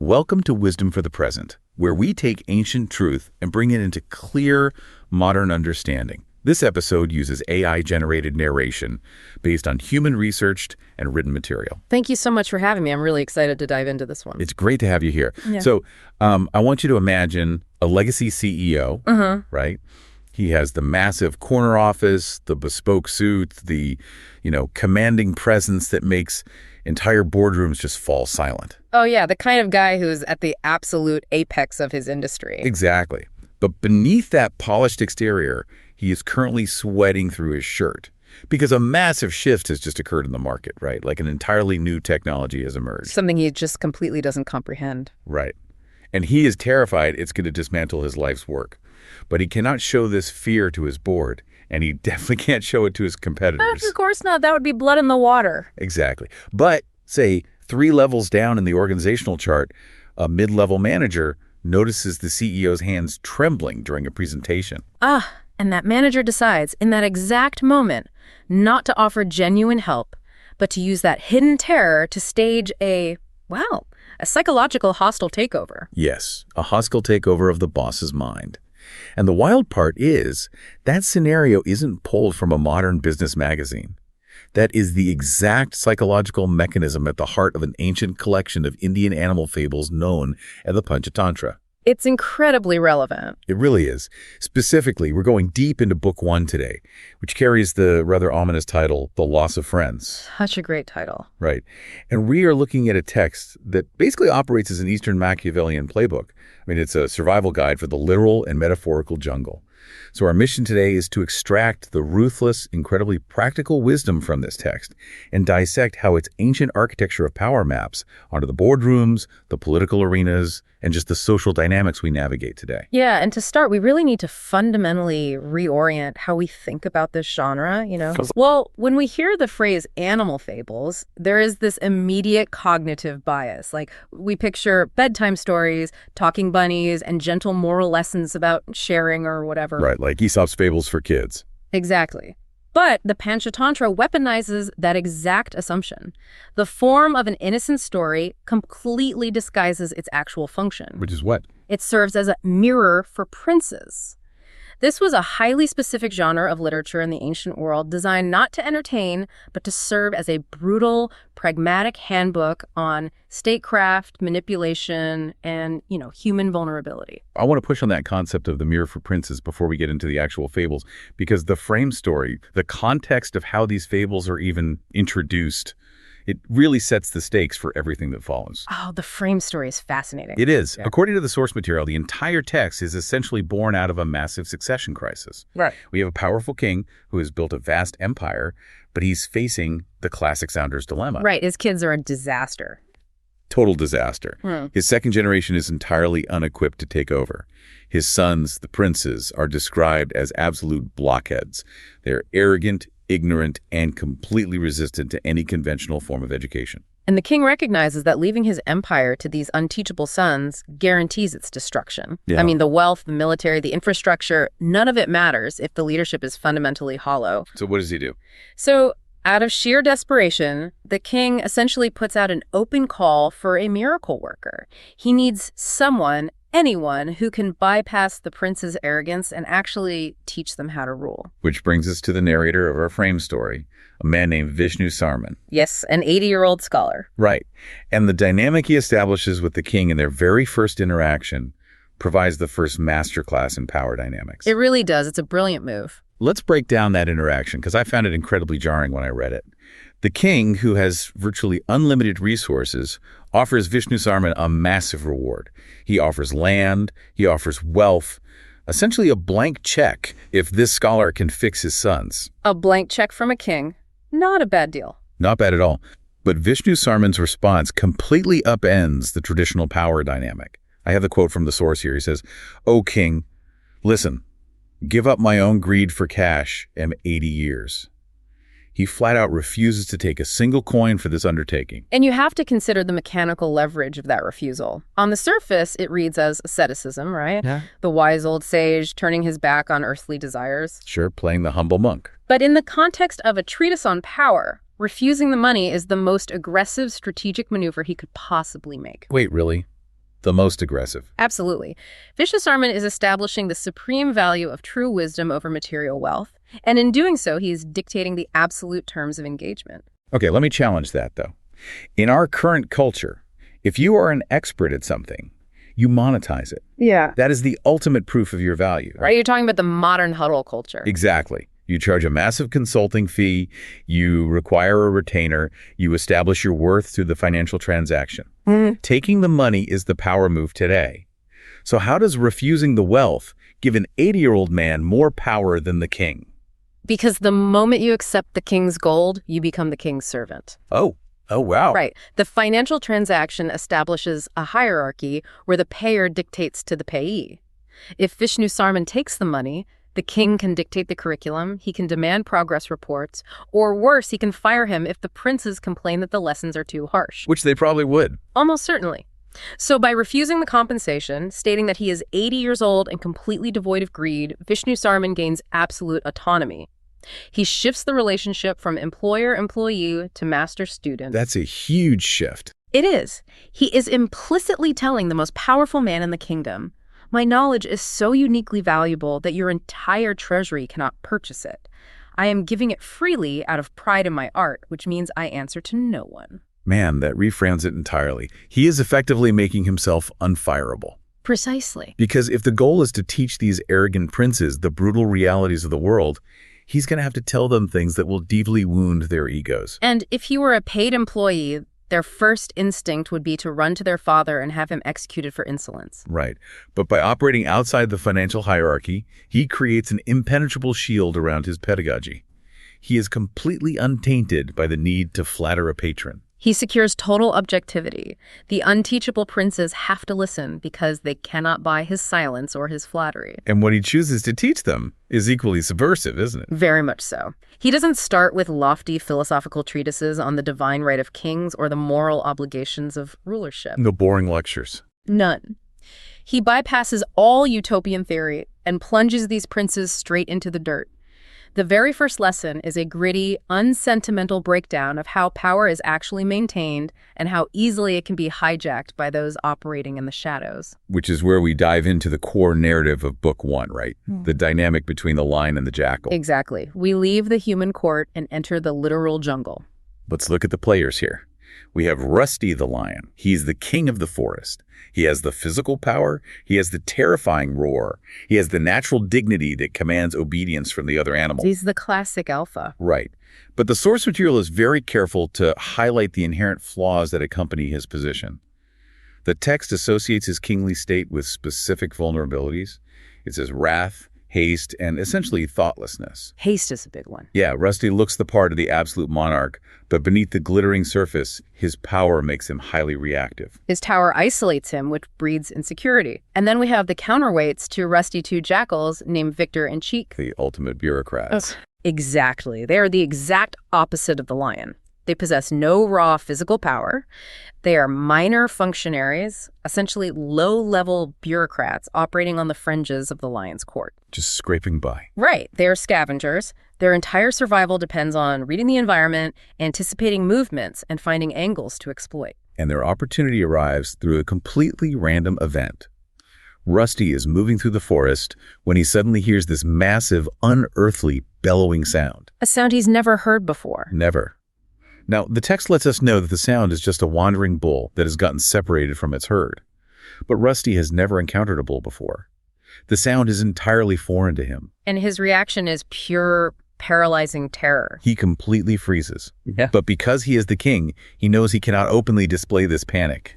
Welcome to Wisdom for the Present, where we take ancient truth and bring it into clear, modern understanding. This episode uses AI-generated narration based on human-researched and written material. Thank you so much for having me. I'm really excited to dive into this one. It's great to have you here. Yeah. So I want you to imagine a legacy CEO, right? He has the massive corner office, the bespoke suit, the, commanding presence that makes entire boardrooms just fall silent. Oh, yeah, the kind of guy who's at the absolute apex of his industry. Exactly. But beneath that polished exterior, he is currently sweating through his shirt because a massive shift has just occurred in the market, right? Like an entirely new technology has emerged. Something he just completely doesn't comprehend. Right. And he is terrified it's going to dismantle his life's work. But he cannot show this fear to his board, and he definitely can't show it to his competitors. Of course not. That would be blood in the water. Exactly. But, say, 3 levels down in the organizational chart, a mid-level manager notices the CEO's hands trembling during a presentation. And that manager decides in that exact moment not to offer genuine help, but to use that hidden terror to stage a psychological hostile takeover. Yes, a hostile takeover of the boss's mind. And the wild part is that scenario isn't pulled from a modern business magazine. That is the exact psychological mechanism at the heart of an ancient collection of Indian animal fables known as the Panchatantra. It's incredibly relevant. It really is. Specifically, we're going deep into Book 1 today, which carries the rather ominous title, The Loss of Friends. Such a great title. Right. And we are looking at a text that basically operates as an Eastern Machiavellian playbook. I mean, it's a survival guide for the literal and metaphorical jungle. So our mission today is to extract the ruthless, incredibly practical wisdom from this text and dissect how its ancient architecture of power maps onto the boardrooms, the political arenas, and just the social dynamics we navigate today. Yeah, and to start, we really need to fundamentally reorient how we think about this genre, Well, when we hear the phrase animal fables, there is this immediate cognitive bias. Like, we picture bedtime stories, talking bunnies, and gentle moral lessons about sharing or whatever. Right, like Aesop's fables for kids. Exactly. But the Panchatantra weaponizes that exact assumption. The form of an innocent story completely disguises its actual function. Which is what? It serves as a mirror for princes. This was a highly specific genre of literature in the ancient world designed not to entertain, but to serve as a brutal, pragmatic handbook on statecraft, manipulation, and, human vulnerability. I want to push on that concept of the mirror for princes before we get into the actual fables, because the frame story, the context of how these fables are even introduced, it really sets the stakes for everything that follows. Oh, the frame story is fascinating. It is. Yeah. According to the source material, the entire text is essentially born out of a massive succession crisis. Right. We have a powerful king who has built a vast empire, but he's facing the classic Sounder's dilemma. Right. His kids are a disaster. Total disaster. His second generation is entirely unequipped to take over. His sons, the princes, are described as absolute blockheads. They're arrogant, ignorant, and completely resistant to any conventional form of education. And the king recognizes that leaving his empire to these unteachable sons guarantees its destruction. Yeah. I mean, the wealth, the military, the infrastructure, none of it matters if the leadership is fundamentally hollow. So what does he do? So out of sheer desperation, the king essentially puts out an open call for a miracle worker. He needs anyone who can bypass the prince's arrogance and actually teach them how to rule. Which brings us to the narrator of our frame story, a man named Vishnu Sarman. Yes, an 80-year-old scholar. Right. And the dynamic he establishes with the king in their very first interaction provides the first masterclass in power dynamics. It really does. It's a brilliant move. Let's break down that interaction, because I found it incredibly jarring when I read it. The king, who has virtually unlimited resources, offers Vishnu Sarman a massive reward. He offers land, he offers wealth, essentially a blank check if this scholar can fix his sons. A blank check from a king. Not a bad deal. Not bad at all. But Vishnu Sarman's response completely upends the traditional power dynamic. I have the quote from the source here. He says, "O king, listen, give up my own greed for cash, am 80 years. He flat out refuses to take a single coin for this undertaking. And you have to consider the mechanical leverage of that refusal. On the surface, it reads as asceticism, right? Yeah. The wise old sage turning his back on earthly desires. Sure, playing the humble monk. But in the context of a treatise on power, refusing the money is the most aggressive strategic maneuver he could possibly make. Wait, really? The most aggressive. Absolutely. Vishnu Sarman is establishing the supreme value of true wisdom over material wealth, and in doing so, he's dictating the absolute terms of engagement. Okay, let me challenge that, though. In our current culture, if you are an expert at something, you monetize it. Yeah. That is the ultimate proof of your value. Right? You're talking about the modern huddle culture. Exactly. You charge a massive consulting fee, you require a retainer, you establish your worth through the financial transaction. Taking the money is the power move today. So how does refusing the wealth give an 80-year-old man more power than the king? Because the moment you accept the king's gold, you become the king's servant. Oh, wow. Right. The financial transaction establishes a hierarchy where the payer dictates to the payee. If Vishnu Sarman takes the money, the king can dictate the curriculum, he can demand progress reports, or worse, he can fire him if the princes complain that the lessons are too harsh. Which they probably would. Almost certainly. So by refusing the compensation, stating that he is 80 years old and completely devoid of greed, Vishnu Sarman gains absolute autonomy. He shifts the relationship from employer-employee to master-student. That's a huge shift. It is. He is implicitly telling the most powerful man in the kingdom, my knowledge is so uniquely valuable that your entire treasury cannot purchase it. I am giving it freely out of pride in my art, which means I answer to no one. Man, that reframes it entirely. He is effectively making himself unfireable. Precisely. Because if the goal is to teach these arrogant princes the brutal realities of the world, he's going to have to tell them things that will deeply wound their egos. And if he were a paid employee, their first instinct would be to run to their father and have him executed for insolence. Right. But by operating outside the financial hierarchy, he creates an impenetrable shield around his pedagogy. He is completely untainted by the need to flatter a patron. He secures total objectivity. The unteachable princes have to listen because they cannot buy his silence or his flattery. And what he chooses to teach them is equally subversive, isn't it? Very much so. He doesn't start with lofty philosophical treatises on the divine right of kings or the moral obligations of rulership. No boring lectures. None. He bypasses all utopian theory and plunges these princes straight into the dirt. The very first lesson is a gritty, unsentimental breakdown of how power is actually maintained and how easily it can be hijacked by those operating in the shadows. Which is where we dive into the core narrative of Book 1, right? The dynamic between the lion and the jackal. Exactly. We leave the human court and enter the literal jungle. Let's look at the players here. We have Rusty the lion. He's the king of the forest. He has the physical power. He has the terrifying roar. He has the natural dignity that commands obedience from the other animals. He's the classic alpha. Right. But the source material is very careful to highlight the inherent flaws that accompany his position. The text associates his kingly state with specific vulnerabilities. It says wrath, haste, and essentially thoughtlessness. Haste is a big one. Yeah, Rusty looks the part of the absolute monarch, but beneath the glittering surface, his power makes him highly reactive. His tower isolates him, which breeds insecurity. And then we have the counterweights to Rusty two jackals named Victor and Cheek. The ultimate bureaucrats. Exactly. They are the exact opposite of the lion. They possess no raw physical power. They are minor functionaries, essentially low-level bureaucrats operating on the fringes of the lion's court. Just scraping by. Right. They are scavengers. Their entire survival depends on reading the environment, anticipating movements, and finding angles to exploit. And their opportunity arrives through a completely random event. Rusty is moving through the forest when he suddenly hears this massive, unearthly, bellowing sound. A sound he's never heard before. Never. Now, the text lets us know that the sound is just a wandering bull that has gotten separated from its herd. But Rusty has never encountered a bull before. The sound is entirely foreign to him. And his reaction is pure, paralyzing terror. He completely freezes. Yeah. But because he is the king, he knows he cannot openly display this panic.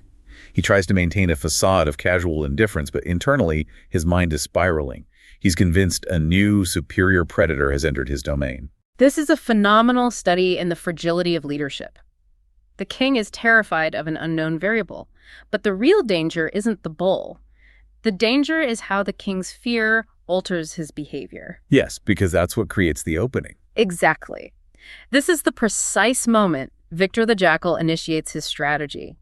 He tries to maintain a facade of casual indifference, but internally, his mind is spiraling. He's convinced a new, superior predator has entered his domain. This is a phenomenal study in the fragility of leadership. The king is terrified of an unknown variable, but the real danger isn't the bull. The danger is how the king's fear alters his behavior. Yes, because that's what creates the opening. Exactly. This is the precise moment Victor the jackal initiates his strategy.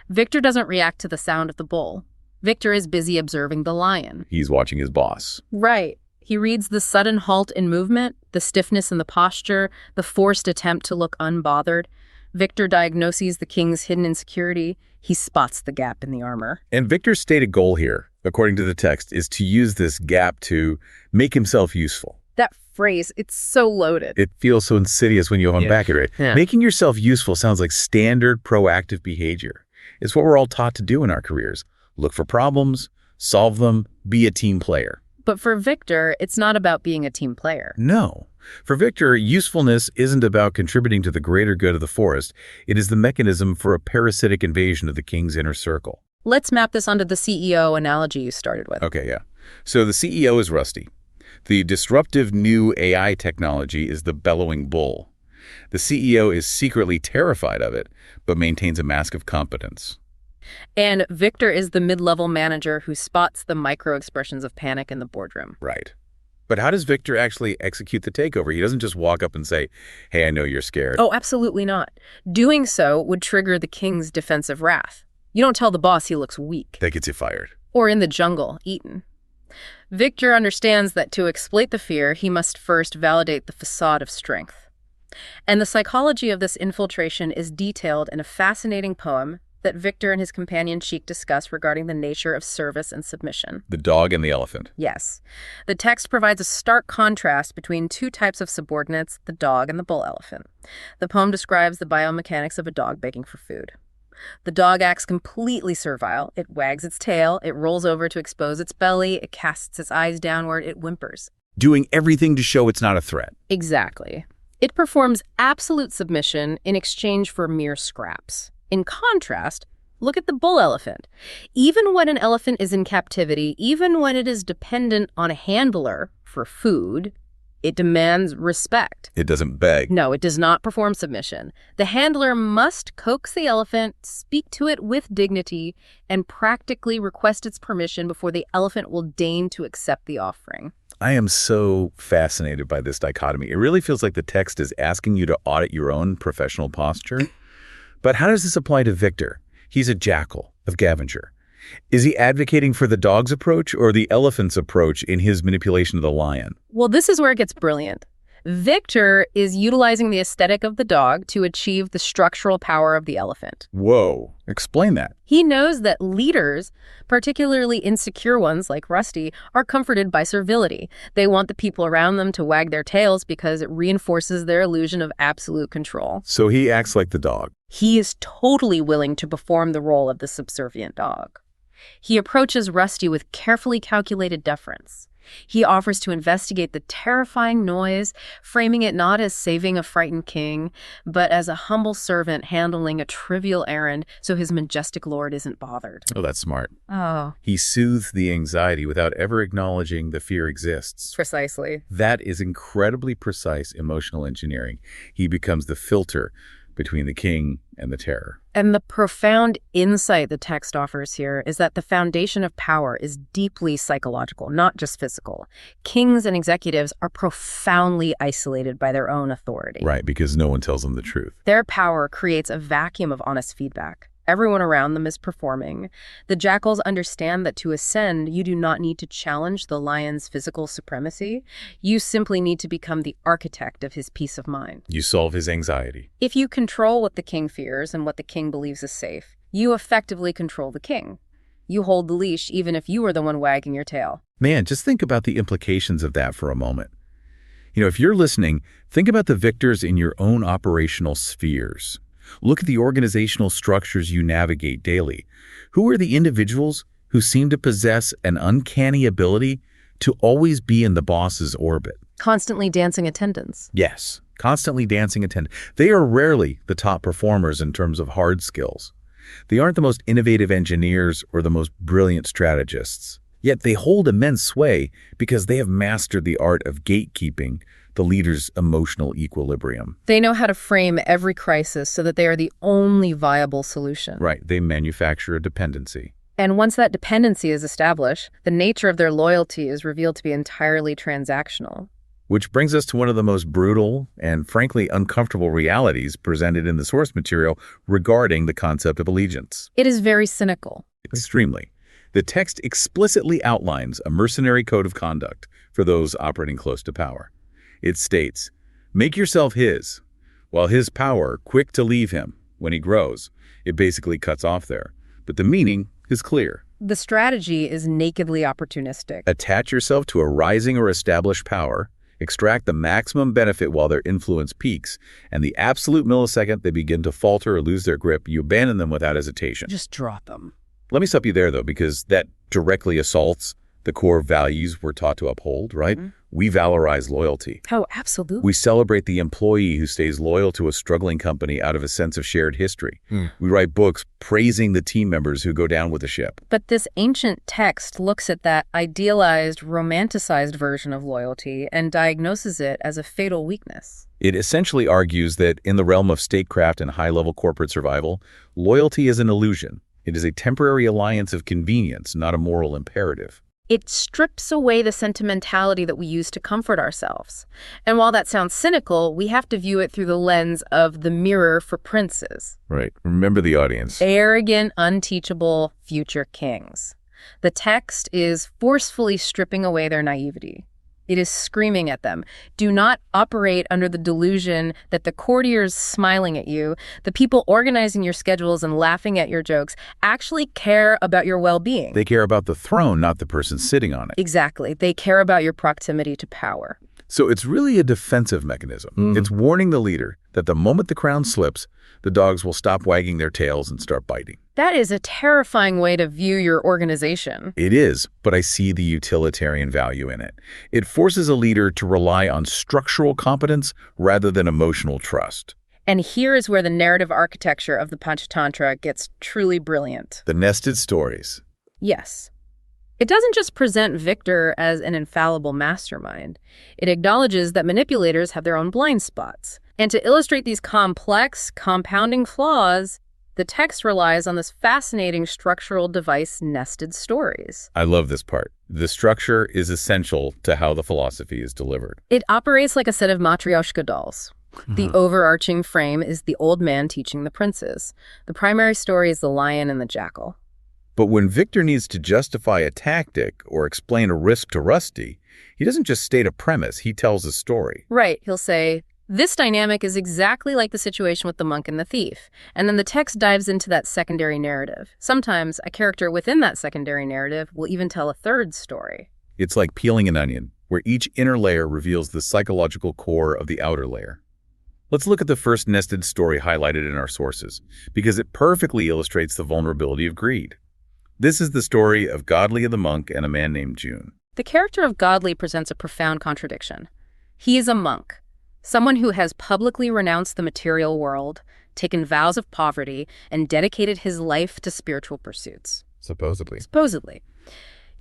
Victor doesn't react to the sound of the bull. Victor is busy observing the lion. He's watching his boss. Right. He reads the sudden halt in movement, the stiffness in the posture, the forced attempt to look unbothered. Victor diagnoses the king's hidden insecurity. He spots the gap in the armor. And Victor's stated goal here, according to the text, is to use this gap to make himself useful. That phrase, it's so loaded. It feels so insidious when you unpack it, right? Yeah. Making yourself useful sounds like standard proactive behavior. It's what we're all taught to do in our careers. Look for problems, solve them, be a team player. But for Victor, it's not about being a team player. No. For Victor, usefulness isn't about contributing to the greater good of the forest. It is the mechanism for a parasitic invasion of the king's inner circle. Let's map this onto the CEO analogy you started with. Okay, yeah. So the CEO is Rusty. The disruptive new AI technology is the bellowing bull. The CEO is secretly terrified of it, but maintains a mask of competence. And Victor is the mid-level manager who spots the micro-expressions of panic in the boardroom. Right. But how does Victor actually execute the takeover? He doesn't just walk up and say, hey, I know you're scared. Oh, absolutely not. Doing so would trigger the king's defensive wrath. You don't tell the boss he looks weak. That gets you fired. Or in the jungle, eaten. Victor understands that to exploit the fear, he must first validate the facade of strength. And the psychology of this infiltration is detailed in a fascinating poem that Victor and his companion Sheik discuss regarding the nature of service and submission. The dog and the elephant. Yes. The text provides a stark contrast between two types of subordinates, the dog and the bull elephant. The poem describes the biomechanics of a dog begging for food. The dog acts completely servile. It wags its tail, it rolls over to expose its belly, it casts its eyes downward, it whimpers. Doing everything to show it's not a threat. Exactly. It performs absolute submission in exchange for mere scraps. In contrast, look at the bull elephant. Even when an elephant is in captivity, even when it is dependent on a handler for food, it demands respect. It doesn't beg. No, it does not perform submission. The handler must coax the elephant, speak to it with dignity, and practically request its permission before the elephant will deign to accept the offering. I am so fascinated by this dichotomy. It really feels like the text is asking you to audit your own professional posture. But how does this apply to Victor? He's a jackal of Gavinger. Is he advocating for the dog's approach or the elephant's approach in his manipulation of the lion? Well, this is where it gets brilliant. Victor is utilizing the aesthetic of the dog to achieve the structural power of the elephant. Whoa, explain that. He knows that leaders, particularly insecure ones like Rusty, are comforted by servility. They want the people around them to wag their tails because it reinforces their illusion of absolute control. So he acts like the dog. He is totally willing to perform the role of the subservient dog. He approaches Rusty with carefully calculated deference. He offers to investigate the terrifying noise, framing it not as saving a frightened king, but as a humble servant handling a trivial errand so his majestic lord isn't bothered. Oh, that's smart. Oh. He soothes the anxiety without ever acknowledging the fear exists. Precisely. That is incredibly precise emotional engineering. He becomes the filter between the king and the terror. And the profound insight the text offers here is that the foundation of power is deeply psychological, not just physical. Kings and executives are profoundly isolated by their own authority. Right, because no one tells them the truth. Their power creates a vacuum of honest feedback. Everyone around them is performing. The jackals understand that to ascend, you do not need to challenge the lion's physical supremacy. You simply need to become the architect of his peace of mind. You solve his anxiety. If you control what the king fears and what the king believes is safe, you effectively control the king. You hold the leash even if you are the one wagging your tail. Man, just think about the implications of that for a moment. You know, if you're listening, think about the victors in your own operational spheres. Look at the organizational structures you navigate daily. Who are the individuals who seem to possess an uncanny ability to always be in the boss's orbit? Constantly dancing attendants. Yes, constantly dancing attendants. They are rarely the top performers in terms of hard skills. They aren't the most innovative engineers or the most brilliant strategists. Yet they hold immense sway because they have mastered the art of gatekeeping, the leader's emotional equilibrium. They know how to frame every crisis so that they are the only viable solution. Right, they manufacture a dependency. And once that dependency is established, the nature of their loyalty is revealed to be entirely transactional. Which brings us to one of the most brutal and frankly uncomfortable realities presented in the source material regarding the concept of allegiance. It is very cynical. Extremely. The text explicitly outlines a mercenary code of conduct for those operating close to power. It states, make yourself his, while his power, quick to leave him when he grows, it basically cuts off there. But the meaning is clear. The strategy is nakedly opportunistic. Attach yourself to a rising or established power, extract the maximum benefit while their influence peaks, and the absolute millisecond they begin to falter or lose their grip, you abandon them without hesitation. Just drop them. Let me stop you there, though, because that directly assaults the core values we're taught to uphold, right? Mm-hmm. We valorize loyalty. Oh, absolutely. We celebrate the employee who stays loyal to a struggling company out of a sense of shared history. We write books praising the team members who go down with the ship. But this ancient text looks at that idealized, romanticized version of loyalty and diagnoses it as a fatal weakness. It essentially argues that in the realm of statecraft and high-level corporate survival, loyalty is an illusion. It is a temporary alliance of convenience, not a moral imperative. It strips away the sentimentality that we use to comfort ourselves. And while that sounds cynical, we have to view it through the lens of the mirror for princes. Right. Remember the audience. Arrogant, unteachable future kings. The text is forcefully stripping away their naivety. It is screaming at them. Do not operate under the delusion that the courtiers smiling at you, the people organizing your schedules and laughing at your jokes, actually care about your well-being. They care about the throne, not the person sitting on it. Exactly. They care about your proximity to power. So it's really a defensive mechanism. It's warning the leader that the moment the crown slips, the dogs will stop wagging their tails and start biting. That is a terrifying way to view your organization. It is, but I see the utilitarian value in it. It forces a leader to rely on structural competence rather than emotional trust. And here is where the narrative architecture of the Panchatantra gets truly brilliant. The nested stories. Yes. It doesn't just present Victor as an infallible mastermind. It acknowledges that manipulators have their own blind spots. And to illustrate these complex, compounding flaws, the text relies on this fascinating structural device, nested stories. I love this part. The structure is essential to how the philosophy is delivered. It operates like a set of matryoshka dolls. The overarching frame is the old man teaching the princes. The primary story is the lion and the jackal. But when Victor needs to justify a tactic or explain a risk to Rusty, he doesn't just state a premise, he tells a story. Right. He'll say, this dynamic is exactly like the situation with the monk and the thief. And then the text dives into that secondary narrative. Sometimes a character within that secondary narrative will even tell a third story. It's like peeling an onion, where each inner layer reveals the psychological core of the outer layer. Let's look at the first nested story highlighted in our sources, because it perfectly illustrates the vulnerability of greed. This is the story of Godly the monk and a man named June. The character of Godly presents a profound contradiction. He is a monk, someone who has publicly renounced the material world, taken vows of poverty, and dedicated his life to spiritual pursuits. Supposedly.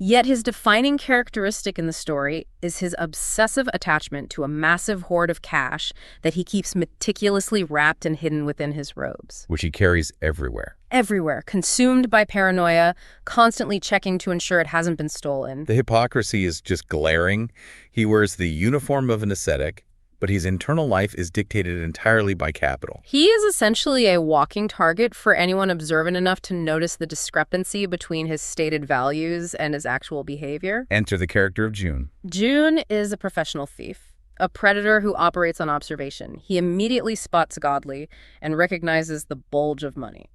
Yet his defining characteristic in the story is his obsessive attachment to a massive hoard of cash that he keeps meticulously wrapped and hidden within his robes. Which he carries everywhere. Everywhere, consumed by paranoia, constantly checking to ensure it hasn't been stolen. The hypocrisy is just glaring. He wears the uniform of an ascetic, but his internal life is dictated entirely by capital. He is essentially a walking target for anyone observant enough to notice the discrepancy between his stated values and his actual behavior. Enter the character of June. June is a professional thief, a predator who operates on observation. He immediately spots Godly and recognizes the bulge of money.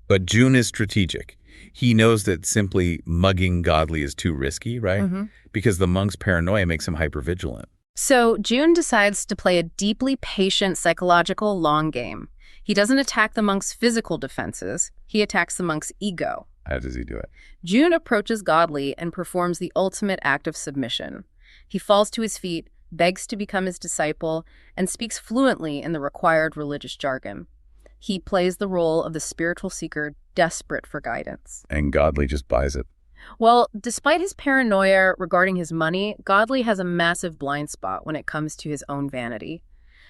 But June is strategic. He knows that simply mugging Godly is too risky, right? Because the monk's paranoia makes him hypervigilant. So June decides to play a deeply patient psychological long game. He doesn't attack the monk's physical defenses. He attacks the monk's ego. How does he do it? June approaches Godly and performs the ultimate act of submission. He falls to his feet, begs to become his disciple, and speaks fluently in the required religious jargon. He plays the role of the spiritual seeker desperate for guidance. And Godly just buys it. Well, despite his paranoia regarding his money, Godly has a massive blind spot when it comes to his own vanity.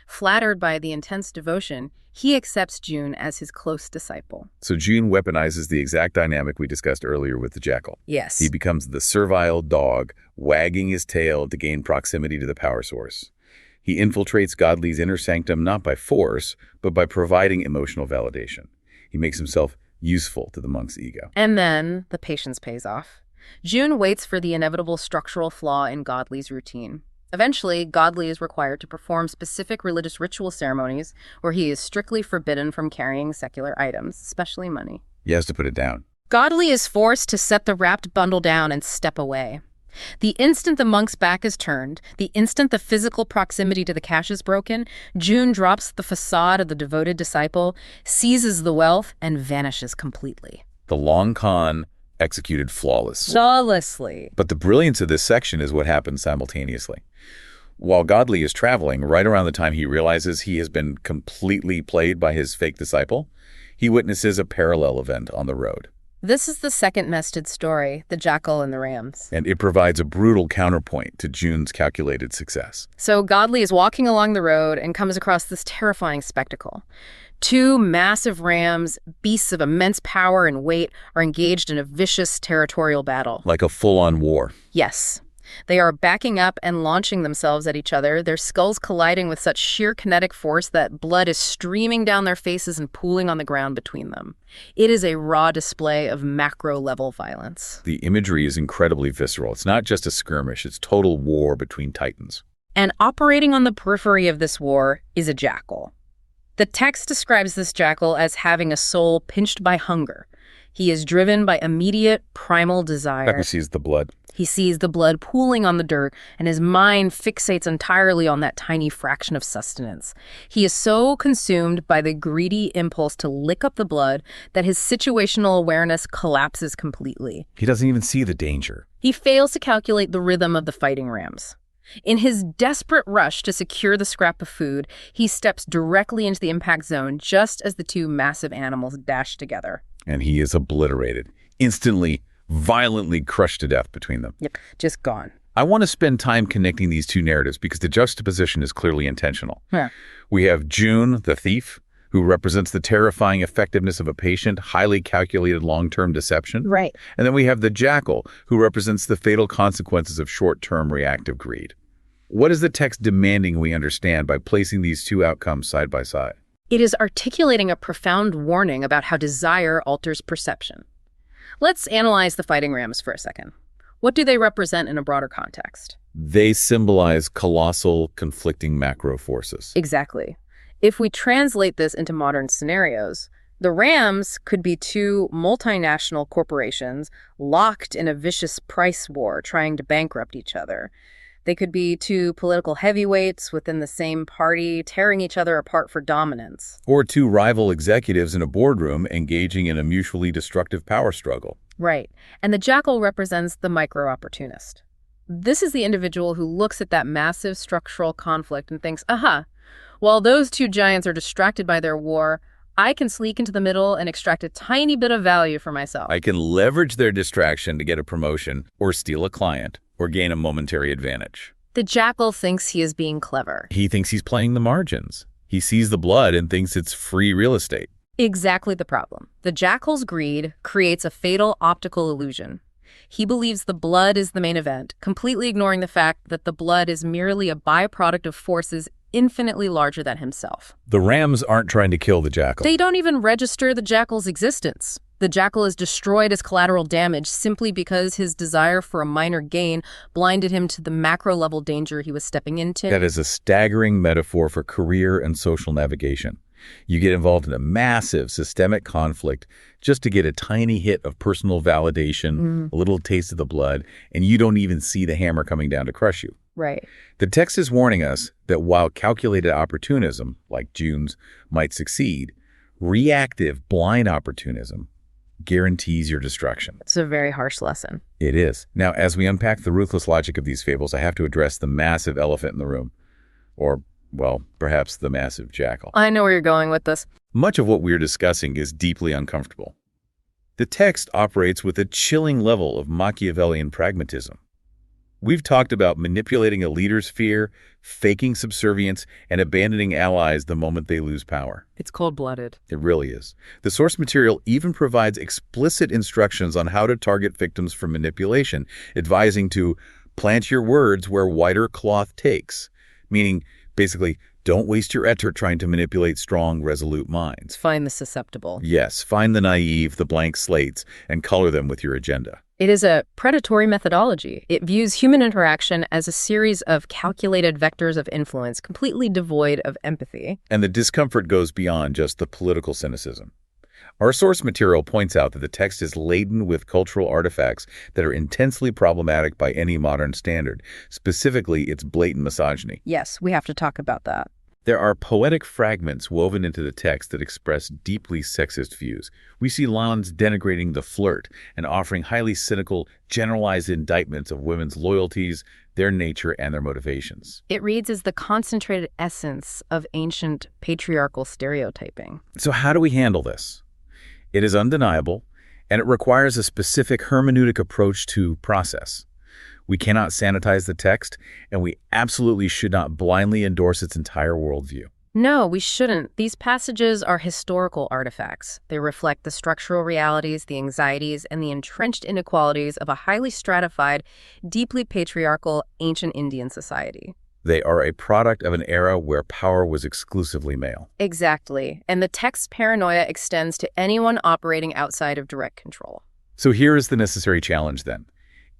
Flattered by the intense devotion, he accepts June as his close disciple. So June weaponizes the exact dynamic we discussed earlier with the jackal. Yes. He becomes the servile dog, wagging his tail to gain proximity to the power source. He infiltrates Godly's inner sanctum not by force, but by providing emotional validation. He makes himself useful to the monk's ego. And then the patience pays off. June waits for the inevitable structural flaw in Godly's routine. Eventually, Godly is required to perform specific religious ritual ceremonies where he is strictly forbidden from carrying secular items, especially money. He has to put it down. Godly is forced to set the wrapped bundle down and step away. The instant the monk's back is turned, the instant the physical proximity to the cash is broken, June drops the facade of the devoted disciple, seizes the wealth, and vanishes completely. The long con executed flawlessly. But the brilliance of this section is what happens simultaneously. While Godly is traveling, right around the time he realizes he has been completely played by his fake disciple, he witnesses a parallel event on the road. This is the second nested story, The Jackal and the Rams. And it provides a brutal counterpoint to June's calculated success. So Godly is walking along the road and comes across this terrifying spectacle. Two massive rams, beasts of immense power and weight, are engaged in a vicious territorial battle. Like a full-on war. Yes. They are backing up and launching themselves at each other, their skulls colliding with such sheer kinetic force that blood is streaming down their faces and pooling on the ground between them. It is a raw display of macro-level violence. The imagery is incredibly visceral. It's not just a skirmish, it's total war between titans. And operating on the periphery of this war is a jackal. The text describes this jackal as having a soul pinched by hunger. He is driven by immediate, primal desire. He sees the blood. He sees the blood pooling on the dirt, and his mind fixates entirely on that tiny fraction of sustenance. He is so consumed by the greedy impulse to lick up the blood that his situational awareness collapses completely. He doesn't even see the danger. He fails to calculate the rhythm of the fighting rams. In his desperate rush to secure the scrap of food, he steps directly into the impact zone just as the two massive animals dash together. And he is obliterated, instantly, violently crushed to death between them. Yep, just gone. I want to spend time connecting these two narratives because the juxtaposition is clearly intentional. Yeah. We have June, the thief, who represents the terrifying effectiveness of a patient, highly calculated long-term deception. Right. And then we have the jackal, who represents the fatal consequences of short-term reactive greed. What is the text demanding we understand by placing these two outcomes side by side? It is articulating a profound warning about how desire alters perception. Let's analyze the fighting rams for a second. What do they represent in a broader context? They symbolize colossal, conflicting macro forces. Exactly. If we translate this into modern scenarios, the rams could be two multinational corporations locked in a vicious price war trying to bankrupt each other. They could be two political heavyweights within the same party tearing each other apart for dominance. Or two rival executives in a boardroom engaging in a mutually destructive power struggle. Right. And the jackal represents the micro-opportunist. This is the individual who looks at that massive structural conflict and thinks, aha, while those two giants are distracted by their war, I can sneak into the middle and extract a tiny bit of value for myself. I can leverage their distraction to get a promotion or steal a client or gain a momentary advantage. The jackal thinks he is being clever. He thinks he's playing the margins. He sees the blood and thinks it's free real estate. Exactly the problem. The jackal's greed creates a fatal optical illusion. He believes the blood is the main event, completely ignoring the fact that the blood is merely a byproduct of forces infinitely larger than himself. The rams aren't trying to kill the jackal. They don't even register the jackal's existence. The jackal is destroyed as collateral damage simply because his desire for a minor gain blinded him to the macro-level danger he was stepping into. That is a staggering metaphor for career and social navigation. You get involved in a massive systemic conflict just to get a tiny hit of personal validation, a little taste of the blood, and you don't even see the hammer coming down to crush you. Right. The text is warning us that while calculated opportunism, like June's, might succeed, reactive, blind opportunism guarantees your destruction. It's a very harsh lesson. It is. Now, as we unpack the ruthless logic of these fables, I have to address the massive elephant in the room. Or, well, perhaps the massive jackal. I know where you're going with this. Much of what we're discussing is deeply uncomfortable. The text operates with a chilling level of Machiavellian pragmatism. We've talked about manipulating a leader's fear, faking subservience, and abandoning allies the moment they lose power. It's cold-blooded. It really is. The source material even provides explicit instructions on how to target victims for manipulation, advising to plant your words where whiter cloth takes, meaning basically don't waste your effort trying to manipulate strong, resolute minds. Find the susceptible. Yes, find the naive, the blank slates, and color them with your agenda. It is a predatory methodology. It views human interaction as a series of calculated vectors of influence, completely devoid of empathy. And the discomfort goes beyond just the political cynicism. Our source material points out that the text is laden with cultural artifacts that are intensely problematic by any modern standard, specifically its blatant misogyny. Yes, we have to talk about that. There are poetic fragments woven into the text that express deeply sexist views. We see lines denigrating the flirt and offering highly cynical, generalized indictments of women's loyalties, their nature, and their motivations. It reads as the concentrated essence of ancient patriarchal stereotyping. So how do we handle this? It is undeniable, and it requires a specific hermeneutic approach to process. We cannot sanitize the text, and we absolutely should not blindly endorse its entire worldview. No, we shouldn't. These passages are historical artifacts. They reflect the structural realities, the anxieties, and the entrenched inequalities of a highly stratified, deeply patriarchal, ancient Indian society. They are a product of an era where power was exclusively male. Exactly. And the text's paranoia extends to anyone operating outside of direct control. So here is the necessary challenge then.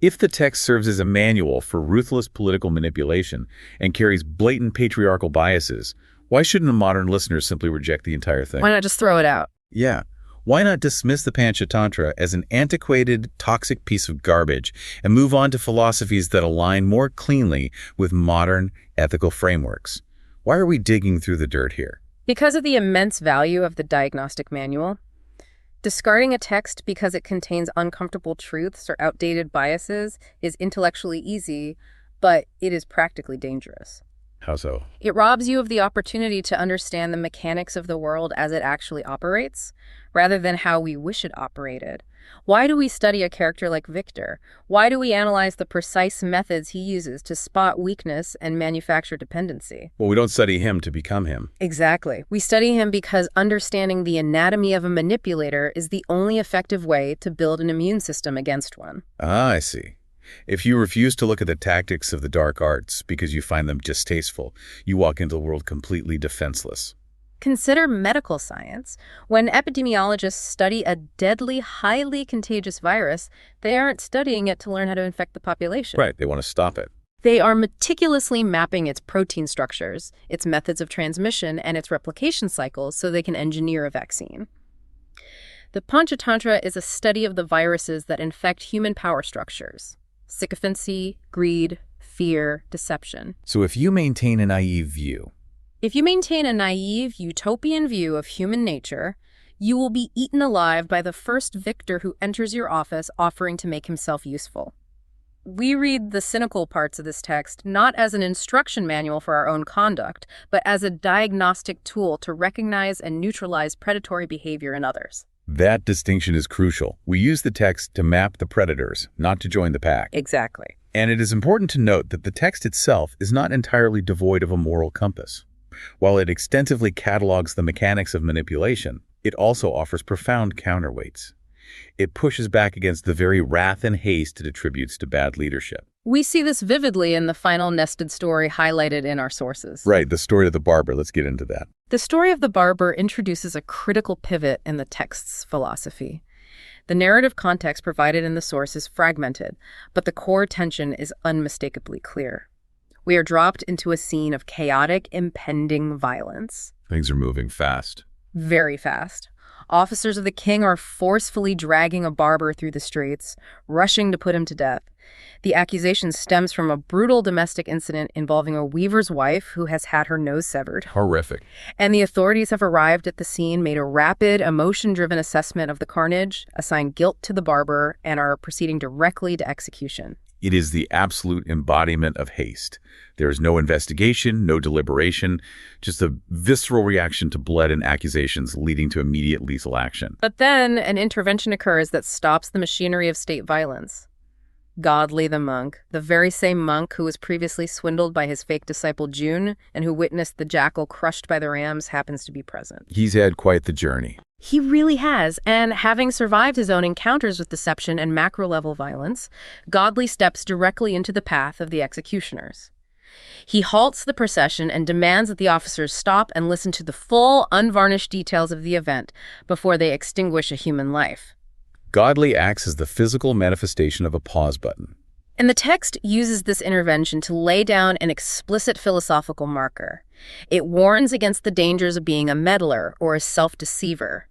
If the text serves as a manual for ruthless political manipulation and carries blatant patriarchal biases, why shouldn't a modern listener simply reject the entire thing? Why not just throw it out? Yeah. Why not dismiss the Panchatantra as an antiquated, toxic piece of garbage and move on to philosophies that align more cleanly with modern ethical frameworks? Why are we digging through the dirt here? Because of the immense value of the diagnostic manual. Discarding a text because it contains uncomfortable truths or outdated biases is intellectually easy, but it is practically dangerous. How so? It robs you of the opportunity to understand the mechanics of the world as it actually operates, rather than how we wish it operated. Why do we study a character like Victor? Why do we analyze the precise methods he uses to spot weakness and manufacture dependency? Well, we don't study him to become him. Exactly. We study him because understanding the anatomy of a manipulator is the only effective way to build an immune system against one. Ah, I see. If you refuse to look at the tactics of the dark arts because you find them distasteful, you walk into the world completely defenseless. Consider medical science. When epidemiologists study a deadly, highly contagious virus, they aren't studying it to learn how to infect the population. Right, they want to stop it. They are meticulously mapping its protein structures, its methods of transmission, and its replication cycles so they can engineer a vaccine. The Panchatantra is a study of the viruses that infect human power structures: sycophancy, greed, fear, deception. So if you maintain a naive view, utopian view of human nature, you will be eaten alive by the first victor who enters your office offering to make himself useful. We read the cynical parts of this text not as an instruction manual for our own conduct, but as a diagnostic tool to recognize and neutralize predatory behavior in others. that distinction is crucial. We use the text to map the predators, not to join the pack. Exactly. And it is important to note that the text itself is not entirely devoid of a moral compass. While it extensively catalogs the mechanics of manipulation, it also offers profound counterweights. It pushes back against the very wrath and haste it attributes to bad leadership. We see this vividly in the final nested story highlighted in our sources. Right, the story of the barber. Let's get into that. The story of the barber introduces a critical pivot in the text's philosophy. The narrative context provided in the source is fragmented, but the core tension is unmistakably clear. We are dropped into a scene of chaotic, impending violence. Things are moving fast. Very fast. Officers of the king are forcefully dragging a barber through the streets, rushing to put him to death. The accusation stems from a brutal domestic incident involving a weaver's wife who has had her nose severed. Horrific. And the authorities have arrived at the scene, made a rapid, emotion-driven assessment of the carnage, assigned guilt to the barber, and are proceeding directly to execution. It is the absolute embodiment of haste. There is no investigation, no deliberation, just a visceral reaction to blood and accusations leading to immediate lethal action. But then an intervention occurs that stops the machinery of state violence. Godly the monk, the very same monk who was previously swindled by his fake disciple June and who witnessed the jackal crushed by the rams, happens to be present. He's had quite the journey. He really has, and having survived his own encounters with deception and macro-level violence, Godly steps directly into the path of the executioners. He halts the procession and demands that the officers stop and listen to the full, unvarnished details of the event before they extinguish a human life. Godly acts as the physical manifestation of a pause button. And the text uses this intervention to lay down an explicit philosophical marker. It warns against the dangers of being a meddler or a self-deceiver.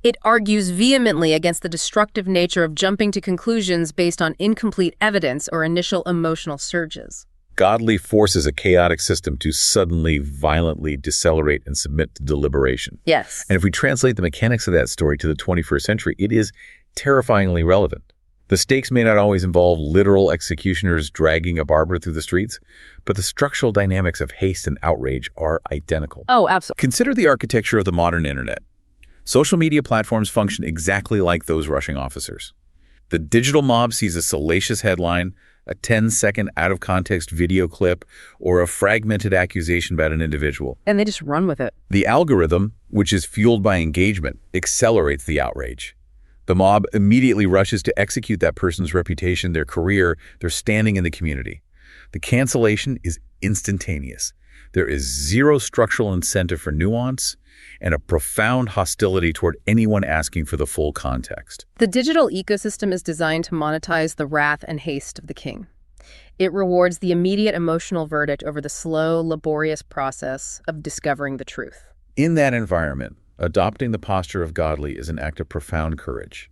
It argues vehemently against the destructive nature of jumping to conclusions based on incomplete evidence or initial emotional surges. Godly forces a chaotic system to suddenly, violently decelerate and submit to deliberation. Yes. And if we translate the mechanics of that story to the 21st century, it is terrifyingly relevant. The stakes may not always involve literal executioners dragging a barber through the streets, but the structural dynamics of haste and outrage are identical. Oh, absolutely. Consider the architecture of the modern internet. Social media platforms function exactly like those rushing officers. The digital mob sees a salacious headline, a 10-second out-of-context video clip, or a fragmented accusation about an individual. And they just run with it. The algorithm, which is fueled by engagement, accelerates the outrage. The mob immediately rushes to execute that person's reputation, their career, their standing in the community. The cancellation is instantaneous. There is zero structural incentive for nuance and a profound hostility toward anyone asking for the full context. The digital ecosystem is designed to monetize the wrath and haste of the king. It rewards the immediate emotional verdict over the slow, laborious process of discovering the truth. In that environment, adopting the posture of godly is an act of profound courage.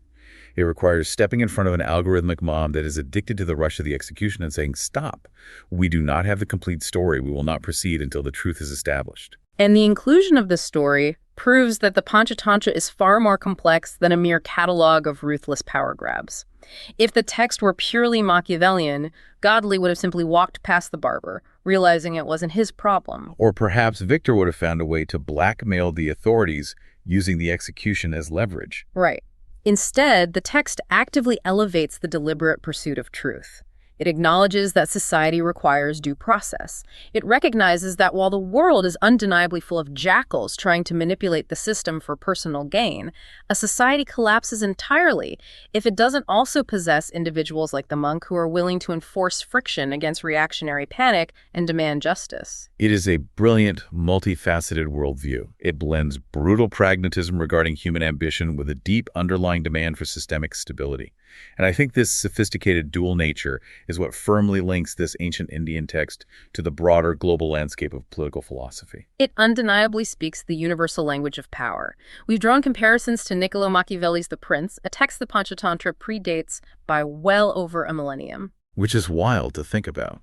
It requires stepping in front of an algorithmic mob that is addicted to the rush of the execution and saying, "Stop. We do not have the complete story. We will not proceed until the truth is established." And the inclusion of this story proves that the Panchatantra is far more complex than a mere catalog of ruthless power grabs. If the text were purely Machiavellian, Godly would have simply walked past the barber, realizing it wasn't his problem. Or perhaps Victor would have found a way to blackmail the authorities using the execution as leverage. Right. Instead, the text actively elevates the deliberate pursuit of truth. It acknowledges that society requires due process. It recognizes that while the world is undeniably full of jackals trying to manipulate the system for personal gain, a society collapses entirely if it doesn't also possess individuals like the monk who are willing to enforce friction against reactionary panic and demand justice. It is a brilliant, multifaceted worldview. It blends brutal pragmatism regarding human ambition with a deep underlying demand for systemic stability. And I think this sophisticated dual nature is what firmly links this ancient Indian text to the broader global landscape of political philosophy. It undeniably speaks the universal language of power. We've drawn comparisons to Niccolo Machiavelli's The Prince, a text the Panchatantra predates by well over a millennium. Which is wild to think about.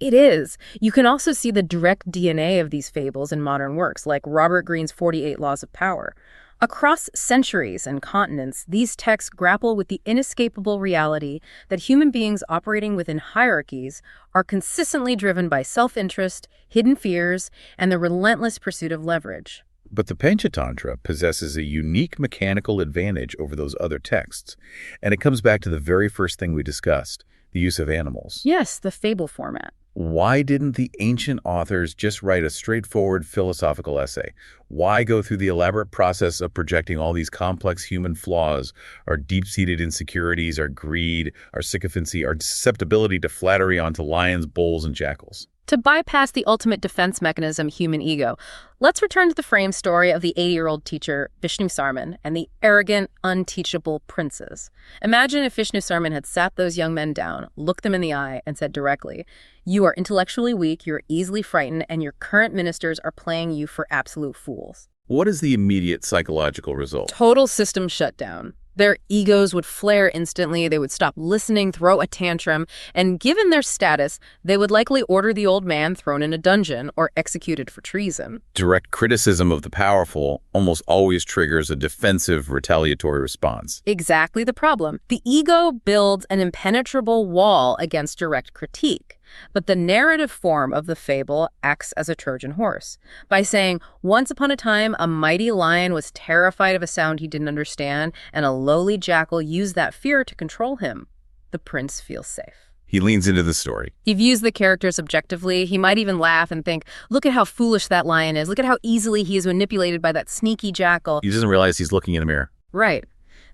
It is. You can also see the direct DNA of these fables in modern works, like Robert Greene's 48 Laws of Power. Across centuries and continents, these texts grapple with the inescapable reality that human beings operating within hierarchies are consistently driven by self-interest, hidden fears, and the relentless pursuit of leverage. But the Panchatantra possesses a unique mechanical advantage over those other texts, and it comes back to the very first thing we discussed, the use of animals. Yes, the fable format. Why didn't the ancient authors just write a straightforward philosophical essay? Why go through the elaborate process of projecting all these complex human flaws, our deep-seated insecurities, our greed, our sycophancy, our susceptibility to flattery onto lions, bulls, and jackals? To bypass the ultimate defense mechanism, human ego, let's return to the frame story of the 80-year-old teacher, Vishnu Sarman, and the arrogant, unteachable princes. Imagine if Vishnu Sarman had sat those young men down, looked them in the eye, and said directly, "You are intellectually weak, you're easily frightened, and your current ministers are playing you for absolute fools." What is the immediate psychological result? Total system shutdown. Their egos would flare instantly, they would stop listening, throw a tantrum, and given their status, they would likely order the old man thrown in a dungeon or executed for treason. Direct criticism of the powerful almost always triggers a defensive, retaliatory response. Exactly the problem. The ego builds an impenetrable wall against direct critique. But the narrative form of the fable acts as a Trojan horse. By saying, once upon a time, a mighty lion was terrified of a sound he didn't understand, and a lowly jackal used that fear to control him, the prince feels safe. He leans into the story. He views the characters objectively. He might even laugh and think, look at how foolish that lion is. Look at how easily he is manipulated by that sneaky jackal. He doesn't realize he's looking in a mirror. Right.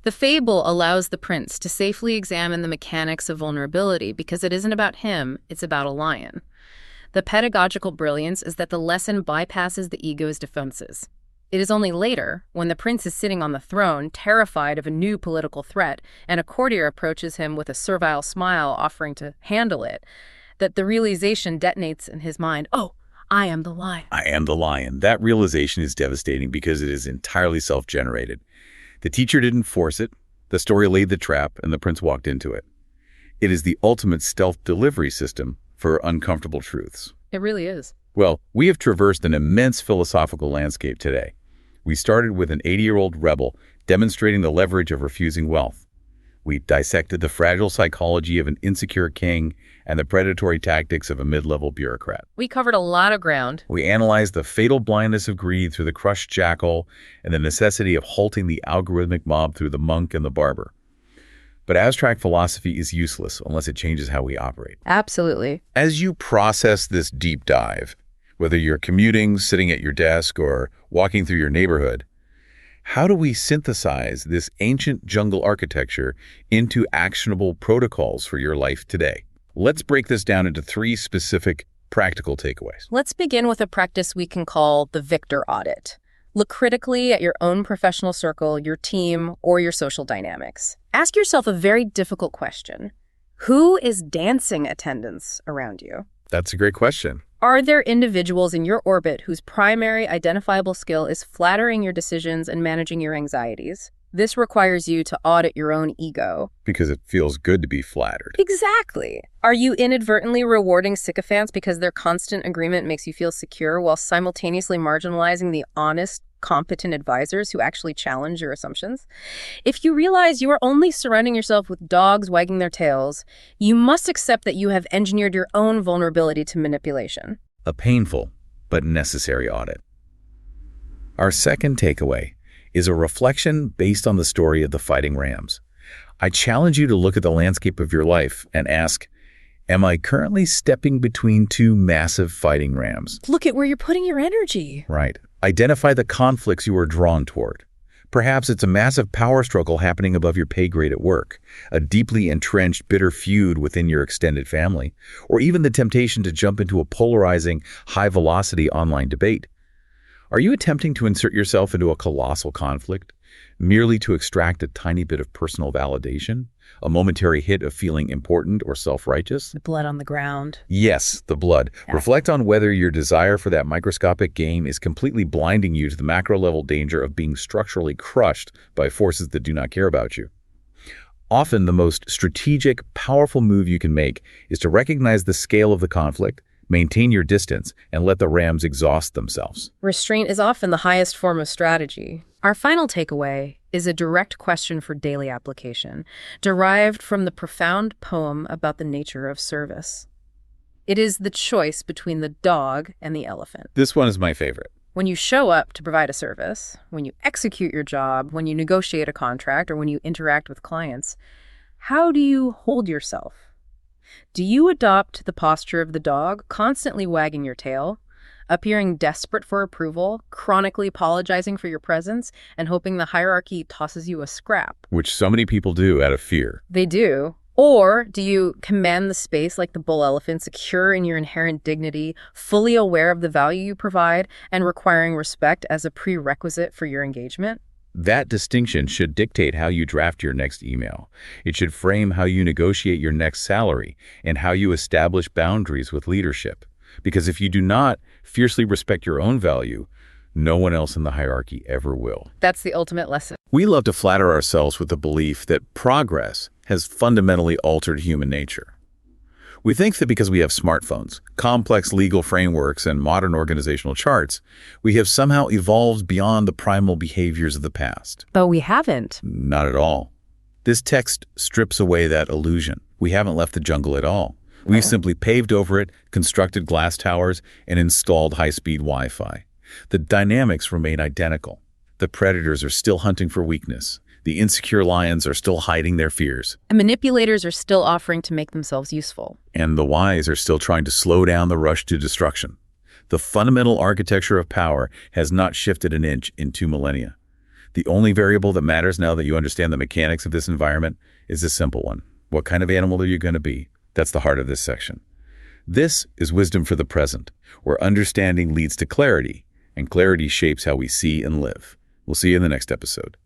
The fable allows the prince to safely examine the mechanics of vulnerability because it isn't about him, it's about a lion. The pedagogical brilliance is that the lesson bypasses the ego's defenses. It is only later, when the prince is sitting on the throne, terrified of a new political threat, and a courtier approaches him with a servile smile offering to handle it, that the realization detonates in his mind, oh, I am the lion. I am the lion. That realization is devastating because it is entirely self-generated. The teacher didn't force it. The story laid the trap, and the prince walked into it. It is the ultimate stealth delivery system for uncomfortable truths. It really is. Well, we have traversed an immense philosophical landscape today. We started with an 80-year-old rebel demonstrating the leverage of refusing wealth. We dissected the fragile psychology of an insecure king and the predatory tactics of a mid-level bureaucrat. We covered a lot of ground. We analyzed the fatal blindness of greed through the crushed jackal and the necessity of halting the algorithmic mob through the monk and the barber. But abstract philosophy is useless unless it changes how we operate. Absolutely. As you process this deep dive, whether you're commuting, sitting at your desk, or walking through your neighborhood, how do we synthesize this ancient jungle architecture into actionable protocols for your life today? Let's break this down into 3 specific practical takeaways. Let's begin with a practice we can call the Victor audit. Look critically at your own professional circle, your team, or your social dynamics. Ask yourself a very difficult question. Who is dancing attendance around you? That's a great question. Are there individuals in your orbit whose primary identifiable skill is flattering your decisions and managing your anxieties? This requires you to audit your own ego. Because it feels good to be flattered. Exactly. Are you inadvertently rewarding sycophants because their constant agreement makes you feel secure while simultaneously marginalizing the honest, competent advisors who actually challenge your assumptions? If you realize you are only surrounding yourself with dogs wagging their tails, you must accept that you have engineered your own vulnerability to manipulation. A painful but necessary audit. Our second takeaway is a reflection based on the story of the fighting rams. I challenge you to look at the landscape of your life and ask, am I currently stepping between 2 massive fighting rams? Look at where you're putting your energy. Right. Identify the conflicts you are drawn toward. Perhaps it's a massive power struggle happening above your pay grade at work, a deeply entrenched, bitter feud within your extended family, or even the temptation to jump into a polarizing, high-velocity online debate. Are you attempting to insert yourself into a colossal conflict, merely to extract a tiny bit of personal validation, a momentary hit of feeling important or self-righteous? The blood on the ground. Yes, the blood. Yeah. Reflect on whether your desire for that microscopic gain is completely blinding you to the macro-level danger of being structurally crushed by forces that do not care about you. Often, the most strategic, powerful move you can make is to recognize the scale of the conflict, maintain your distance, and let the rams exhaust themselves. Restraint is often the highest form of strategy. Our final takeaway is a direct question for daily application, derived from the profound poem about the nature of service. It is the choice between the dog and the elephant. This one is my favorite. When you show up to provide a service, when you execute your job, when you negotiate a contract, or when you interact with clients, how do you hold yourself? Do you adopt the posture of the dog, constantly wagging your tail, appearing desperate for approval, chronically apologizing for your presence, and hoping the hierarchy tosses you a scrap? Which so many people do out of fear. They do. Or do you command the space like the bull elephant, secure in your inherent dignity, fully aware of the value you provide, and requiring respect as a prerequisite for your engagement? That distinction should dictate how you draft your next email. It should frame how you negotiate your next salary and how you establish boundaries with leadership. Because if you do not fiercely respect your own value, no one else in the hierarchy ever will. That's the ultimate lesson. We love to flatter ourselves with the belief that progress has fundamentally altered human nature. We think that because we have smartphones, complex legal frameworks, and modern organizational charts, we have somehow evolved beyond the primal behaviors of the past. But we haven't. Not at all. This text strips away that illusion. We haven't left the jungle at all. We've simply paved over it, constructed glass towers, and installed high-speed Wi-Fi. The dynamics remain identical. The predators are still hunting for weakness. The insecure lions are still hiding their fears. And manipulators are still offering to make themselves useful. And the wise are still trying to slow down the rush to destruction. The fundamental architecture of power has not shifted an inch in 2 millennia. The only variable that matters now that you understand the mechanics of this environment is a simple one. What kind of animal are you going to be? That's the heart of this section. This is wisdom for the present, where understanding leads to clarity, and clarity shapes how we see and live. We'll see you in the next episode.